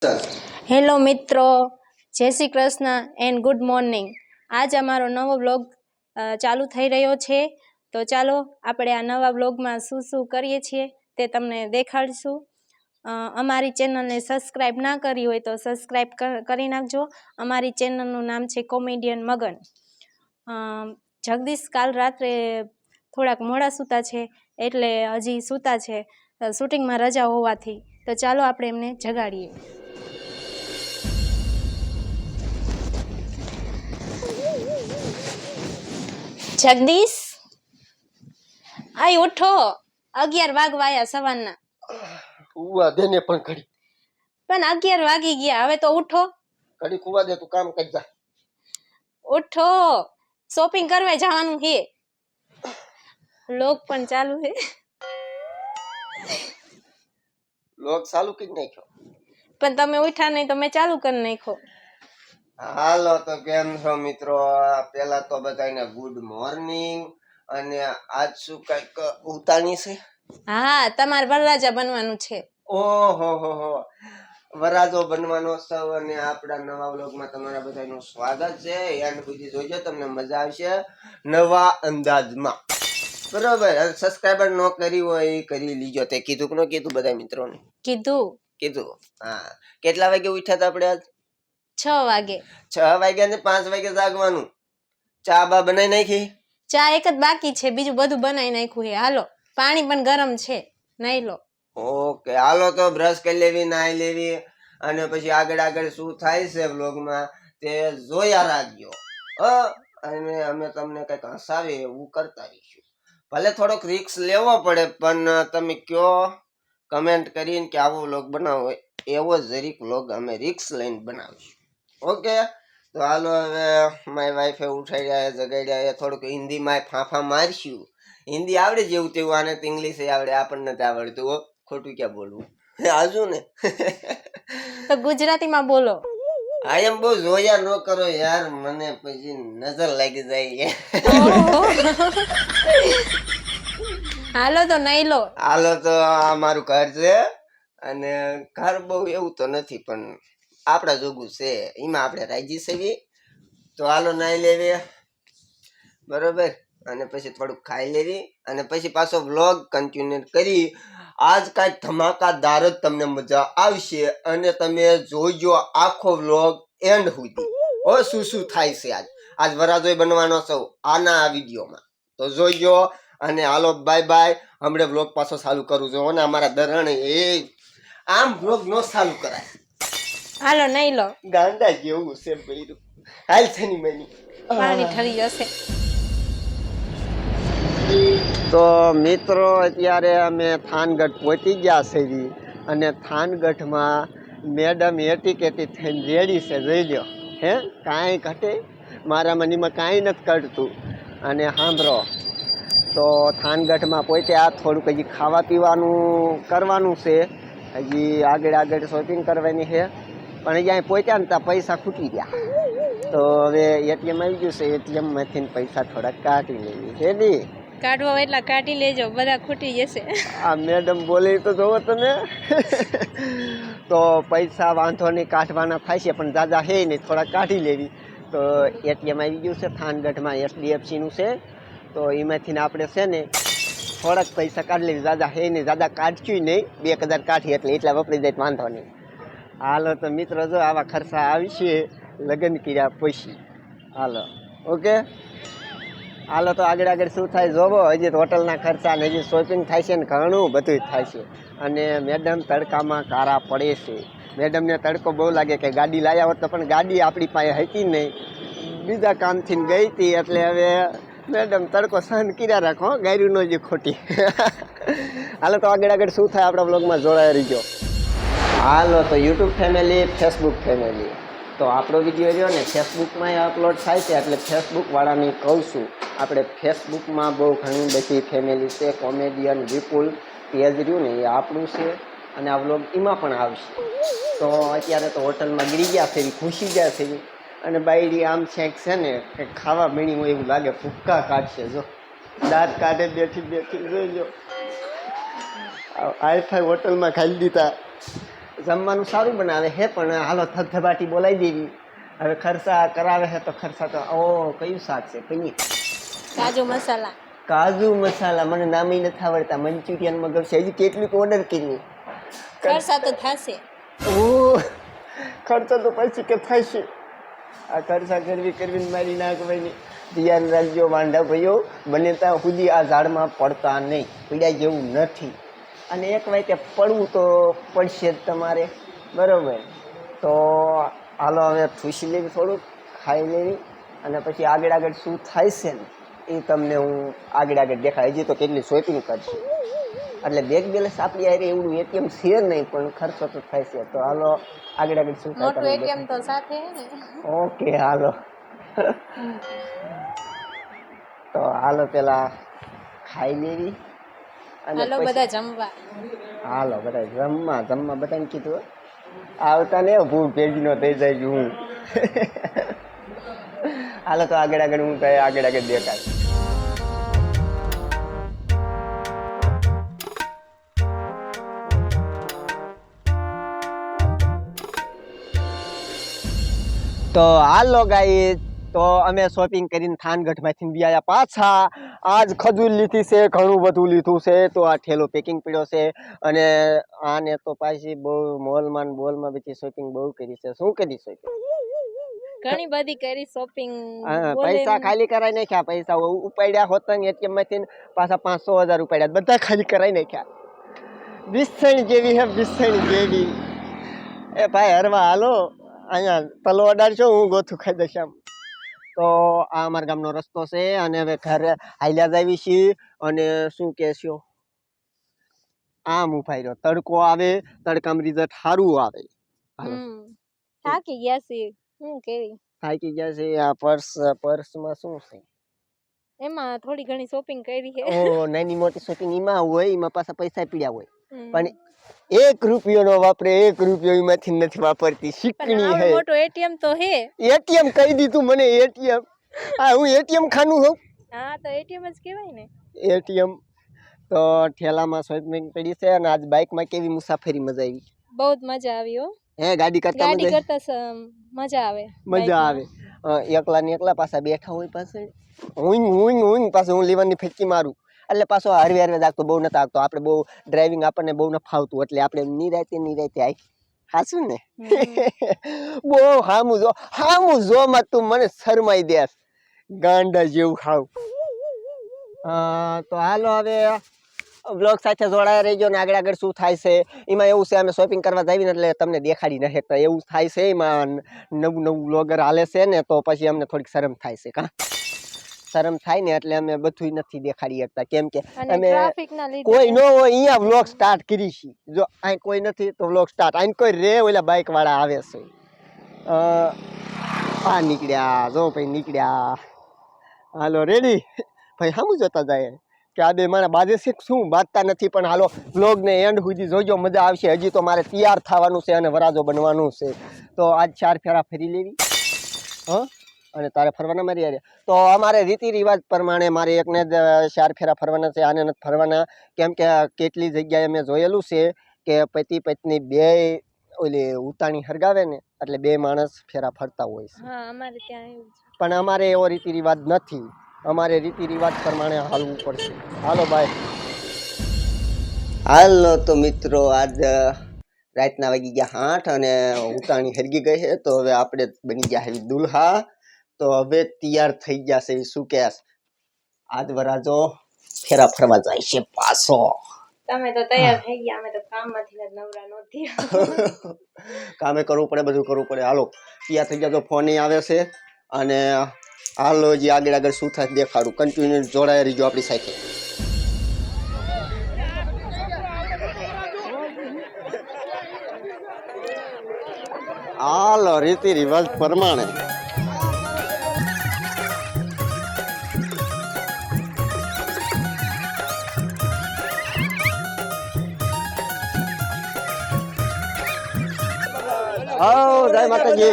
Hello મિત્રો, જય Shri Krishna and good morning. આજ અમારો નવો બ્લોગ ચાલુ થઈ રહ્યો છે. તો ચાલો આપણે આ નવા બ્લોગમાં શું શું કરીએ છીએ તે તમને દેખાડીશું. અમારી ચેનલને સબસ્ક્રાઈબ ના કરી હોય તો સબસ્ક્રાઈબ કરી નાખજો. અમારી ચેનલનું નામ છે કોમેડિયન મગન. જગદીશ કાલ રાત્રે થોડાક મોડા સૂતા છે, એટલે હજી સૂતા છે શૂટિંગમાં રજા હોવાથી. તો ચાલો આપણે એમને જગાડીએ. જગદીશ, આય ઉઠો, 11 વાગવાયા સવારના. કુવા દે ને પણ ઘડી. પણ 11 વાગી ગયા, હવે તો ઉઠો. ઘડી કુવા દે, તું કામ કરી જા. ઉઠો, શોપિંગ કરવા જવાનું છે. લોક પણ ચાલુ છે. લોક ચાલુ કરી નાખ્યો. પણ તમે ઉઠા નહીં તો મેં ચાલુ કરી નાખ્યો. હાલો તો કેમ છો મિત્રો? પેલા તો બધાને ગુડ મોર્નિંગ. અને આજ શું કઈક ઉતાણી છે? હા, તમારે વરરાજા બનવાનું છે. ઓહો હો હો, વરાજો બનવાનો છે. અને આપણા નવા વ્લોગમાં તમારા બધાનું સ્વાગત છે. એન્ડ સુધી જોજો, તમને મજા આવશે નવા અંદાજમાં. બરોબર. સબસ્ક્રાઈબર ન કરી હોય એ કરી લીજો. તે કીધું કે ન કીધું બધા મિત્રોને? કીધું. હા. કેટલા વાગે ઉઠ્યા હતા આપણે આજ? 6 વાગે. 6 વાગ્યા ને 5 વાગે જાગવાનું. ચા બા બનાવી નાખી? ચા એક જ બાકી છે, બીજું બધું બનાવી નાખ્યું છે. હાલો, પાણી પણ ગરમ છે, નાઈ લો. ઓકે, હાલો તો બ્રશ કરી લેવી, નાઈ લેવી, અને પછી આગળ શું થાય છે વ્લોગમાં તે જોયા રાખજો. અને અમે તમને કઈક હસાવીએ એવું કરતા રહીશું. ભલે થોડોક રિસ્ક લેવો પડે, પણ તમે કયો કમેન્ટ કરીને કે આવો વ્લોગ બનાવો, એવો જરીક વ્લોગ અમે રિસ્ક લઈને બનાવીશું. ઓકે, તો હાલો હવે મારી વાઈફે ઉઠાડ્યા, જગાડ્યા. થોડુંક હિન્દીમાં ફાંફા મારશું. હિન્દી આવડે જેવું તેવું, આને તો ઇંગ્લિશ આવડે, આપણને નથી આવડતું. ખોટું ક્યાં બોલવું? આજુ ને તો ગુજરાતીમાં બોલો. આ એમ બહુ જોયા ન કરો યાર, મને પછી નજર લાગી જાય. હાલો તો નાઈ લો. હાલો તો આ મારું ઘર છે, અને ઘર બહુ એવું તો નથી, પણ આપણા જોગું છે, એમાં આપણે રાજી સેવી. તો હાલો નાઈ લેવી, બરોબર. અને પછી થોડુંક ખાઈ લેવી, અને પછી પાછો વ્લોગ કન્ટિન્યુ કરી. આજ કાંઈક ધમાકાદાર જ તમને મજા આવશે, અને તમે જોઈજો આખો વ્લોગ એન્ડ સુધી. શું થાય છે આજ વરાજો બનવાનો સૌ આના વિડીયોમાં, તો જોઈજો. અને હાલો બાય બાય. હમણાં વ્લોગ પાછો ચાલુ કરું છું. અને અમારા દરણ આમ વ્લોગ નો ચાલુ કરાય. હાલો નહીં લો, ગાંડા જેવું છે બૈરું. હાલ છે ની મની પાણી ઠરી જશે. તો મિત્રો, અત્યારે અમે થાનગઢ પહોંચી ગયા છે, અને થાનગઢમાં મેડમ એટી કેટી થઈને રેડી છે. જોઈ લો, હે કાંઈ ઘટે મારા મનીમાં કાંઈ નથી કરતું. અને સાંભળો, તો થાનગઢમાં પહોંચ્યા, થોડુંક હજી ખાવા પીવાનું કરવાનું છે. હજી આગળ શોપિંગ કરવાની છે, પણ અહીંયા પહોંચ્યા ને ત્યાં પૈસા ખૂટી ગયા. તો હવે એટીએમ આવી ગયું છે, એટીએમમાંથી પૈસા થોડાક કાઢી લેવી છે. દી કાઢવા એટલા કાઢી લેજો, બધા ખૂટી જશે. આ મેડમ બોલે તો જોવો તમે. તો પૈસા વાંધો નહીં, કાઢવાના થાય છે, પણ દાદા હે નહીં, થોડા કાઢી લેવી. તો એટીએમ આવી ગયું છે થાનગઢમાં, HDFCનું છે. તો એમાંથી આપણે છે ને થોડાક પૈસા કાઢી લેવી. દાદા હે નહીં, દાદા કાઢશું નહીં, 2000 કાઢી એટલે એટલા વપરાઈ જાય, વાંધો નહીં. હાલો તો મિત્રો, જો આવા ખર્ચા આવશે લગ્ન કર્યા પછી. હાલો ઓકે, હાલો તો આગળ શું થાય જોવો. હજી હોટલના ખર્ચા ને હજી શોપિંગ થાય છે ને ઘણું બધું થાય છે. અને મેડમ તડકામાં કારા પડે છે. મેડમને તડકો બહુ લાગે કે ગાડી લાવ્યા હોત તો, પણ ગાડી આપણી પાસે હતી નહીં, બીજા કામથી ગઈ હતી. એટલે હવે મેડમ તડકો સહન કર્યા રાખો, ગાયરું નો જે ખોટી. હાલો તો આગળ શું થાય આપણા બ્લોગમાં જોડાઈ રહીજો. હાલો તો યુટ્યુબ ફેમિલી, ફેસબુક ફેમિલી, તો આપણો વિડીયો રહ્યો ને ફેસબુકમાં અપલોડ થાય છે, એટલે ફેસબુકવાળાને કહું છું, આપણે ફેસબુકમાં બહુ ઘણી બધી ફેમિલી છે. કોમેડિયન વિપુલ પેજ રહ્યું ને એ આપણું છે, અને આ વ્લોગ એમાં પણ આવશે. તો અત્યારે તો હોટલમાં ગીરી ગયા છે, ખુશી ગયા છે, અને બાયડી આમ છેક છે ને કે ખાવા મીણી હોય એવું લાગે, ભૂક્કા કાઢશે. જો દાંત કાઢે બેઠી જોઈ લો. હાઈ ફાઈ હોટલમાં ખાઈ દીધા. જમવાનું સારું બનાવે છે પણ હાલો થપથપાટી બોલાવી દેવી. હવે ખર્ચા કરાવે છે તો ખર્ચા તો કયું શાક છે પનીર કાજુ મસાલા. કાજુ મસાલા મને નામે નથી આવડતા. મંચુરિયન મગવશે હજી કેટલીક ઓર્ડર કરી. ખર્ચા તો થશે. ખર્ચો તો પછી કે થશે. આ ખર્ચા કરવી મારી નાખવાની. ધ્યાન રાખજો વાંઢા ભાઈઓ, બને ત્યાં સુધી આ ઝાડમાં પડતા નહીં. પીડા જેવું નથી. અને એક વાતે પડવું તો પડશે જ તમારે, બરાબર. તો હાલો હવે ખુશી લેવી, થોડુંક ખાઈ લેવી, અને પછી આગળ શું થાય છે ને એ તમને હું આગળ દેખાય. હજી તો કેટલી શોપિંગ કરશે એટલે બેગ બેલેન્સ આપણી યારે એવડું એટીએમ છે નહીં, પણ ખર્ચો તો થાય છે. તો હાલો આગળ શું થાય મોટું એટીએમ તો સાથે હે ને. ઓકે હાલો. તો હાલો પેલા ખાઈ લેવી અને હાલો બધા જમવા. હાલો બધા જમવા બધાને કીધું આવતા ને ભૂખ ભેગી નો થઈ જાય હું. હાલો તો આગળ હું કહે આગળ દેખાય. તો હાલો ગાઈસ, તો અમે શોપિંગ કરીને થાનગઢમાંથી બી આવ્યા પાછા. આજ ખજૂર લીધી છે, ઘણું બધું લીધું છે. તો આ ઠેલો પેકિંગ પડ્યો છે અને આને તો પાછી બહુ મોલમાં બધી શોપિંગ બહુ કરી છે. શું કરી શોપિંગ? ઘણી બધી કરી શોપિંગ. પૈસા ખાલી કરાઈ નાખ્યા. પૈસા ઉપાડ્યા હોતા ને એટીએમ માંથી પાછા 500,000 ઉપાડ્યા, બધા ખાલી કરાઈ નાખ્યા. બિસ્સણ જેવી હે, બિસ્સણ જેવી. એ ભાઈ હરવા હાલો, અહીંયા તલો અડાડશો, હું ગોથું ખાઈ દઈશ આમ. તો આ અમારા ગામનો રસ્તો છે અને હવે ઘરે હાલ્યા જાવી છીએ. અને શું કહેશો, આમ ઉભાઈ રહ્યો, તડકો આવે, તડકામાં રિઝલ્ટ સારું આવે. થાકી ગયા છે. શું કેવી થાકી ગયા છે. આ પર્સમાં શું છે? એમાં થોડી ઘણી શોપિંગ કરી છે. નાની મોટી શોપિંગ એમાં હોય, એમાં પાછા પૈસા પીડ્યા હોય, પણ 1 રૂપિયો નો વાપરે. 1 રૂપિયો એમાંથી નથી વાપરતી. શીકણી હે. મોટો એટીએમ તો હે. એટીએમ કહી દીધું મને. એટીએમ હું એટીએમ ખાનું હોઉં. હા તો એટીએમ જ કહેવાય ને. એટીએમ. તો ઠેલામાં શોપિંગ પડી છે. અને આજ બાઇકમાં કેવી મુસાફરી, મજા આવી? બહુ જ મજા આવી હો. હે ગાડી કરતા મજા આવે. એકલા ને એકલા પાછા બેઠા હોય પાસે હું પાછું હું લીવરની ફેંકી મારું એટલે પાછો હરવે જાગતો બહુ નથી આગતો. આપણે બહુ ડ્રાઇવિંગ આપણને બહુ ન ફાવતું એટલે આપણે નિરાતે આવી. હાચું ને? બહુ હામું જો માં તું મને શરમાઈ દેસ ગાંડા જેવું ખાવ. તો હાલો હવે બ્લોગ સાથે જોડાયા રહીજો ને આગળ શું થાય છે એમાં. એવું છે અમે શોપિંગ કરવા જઈએ ને એટલે તમને દેખાડી ન શકતા એવું થાય છે. એમાં નવું બ્લોગર હાલે છે ને તો પછી અમને થોડીક શરમ થાય છે. શરમ થાય ને એટલે અમે બધું નથી દેખાડી શકતા, કેમ કે અમે કોઈ ન હોય અહીંયા વ્લોગ સ્ટાર્ટ કરી છે. જો અહીં કોઈ નથી તો વ્લોગ સ્ટાર્ટ. અહીં કોઈ રે ઓલા બાઇક વાળા આવે છે. નીકળ્યા જો ભાઈ નીકળ્યા. હાલો રેડી ભાઈ, સામું જોતા જાય કે આ બે મારા બાજે છે શું બાજતા નથી. પણ હાલો વ્લોગને એન્ડ સુધી જોજો, મજા આવશે. હજી તો મારે તૈયાર થવાનું છે અને વરાજો બનવાનું છે. તો આજ 4 ફેરા ફરી લેવી. અને તારે ફરવાના મારી યારે. તો અમારે રીતિ રિવાજ પ્રમાણે મારે એકને જ 4 ફેરા ફરવાના છે, આને નથી ફરવાના. કેમ કે કેટલી જગ્યાએ મેં જોયેલું છે કે પતિ પત્ની બે ઓલી ઉતાણી હરગાવે ને એટલે 2 માણસ ફેરા ફરતા હોય છે. પણ અમારે એવો રીતિ રિવાજ નથી. અમારે રીતિ રિવાજ પ્રમાણે હાલવું પડશે. હાલો બાય. હાલો તો મિત્રો, આજ રાતના વાગી ગયા 8 અને ઉતાણી હરગી ગઈ છે. તો હવે આપણે બની ગયા છે દુલ્હા. તો હવે તૈયાર થઈ ગયા છે. શું કે આજ વરાજો ફેરા ફરવા જાય છે પાછો. તમે તો તૈયાર થઈ ગયા, અમે તો કામમાંથી નવરા નહોતી. કામે કરવું પડે, બધું કરવું પડે. હાલો તૈયાર થઈ ગયા. તો ફોન આવે છે અને હાલો જે આગળ શું થાય દેખાડું. કન્ટિન્યુ જોડાઈ રહીજો આપણી સાથે. હાલો રીતિ રિવાજ પ્રમાણે જય માતાજી.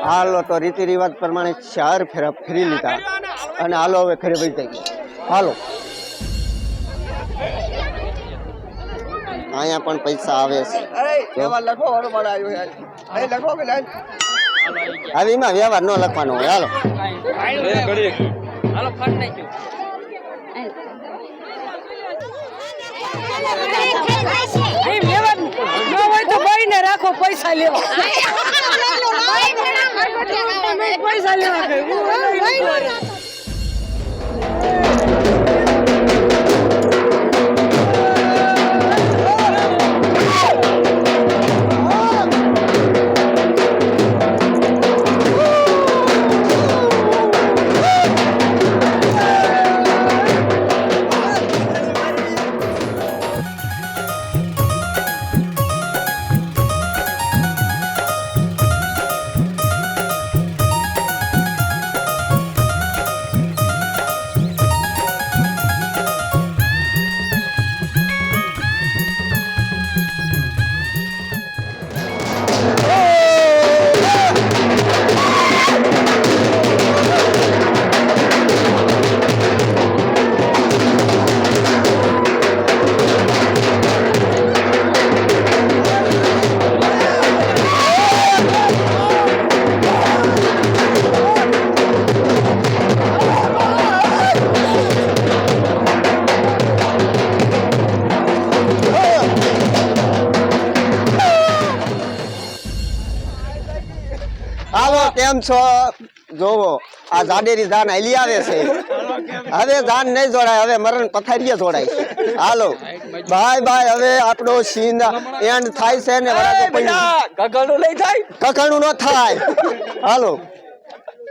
હાલો તો રીતિ રિવાજ પ્રમાણે 4 ફેરા ફરી લીધા અને હાલો હવે ઘરે વહી જઈએ હાલો અહીંયા પણ પૈસા આવે છે હવે એમાં વ્યવહાર ન લખવાનો હોય હાલો રાખો પૈસા લેવા પૈસા લેવા હાલો કેમ છો જોવો આ જાડેરી જાન હાલી આવે છે હવે જાન નહીં જોડાય હવે મરણ પથારીએ જોડાય છે હાલો બાય બાય હવે આપણો સીન એન્ડ થાય છે ને વરાજો પડ્યું કકડું લઈ જાય કખણું ન થાય હાલો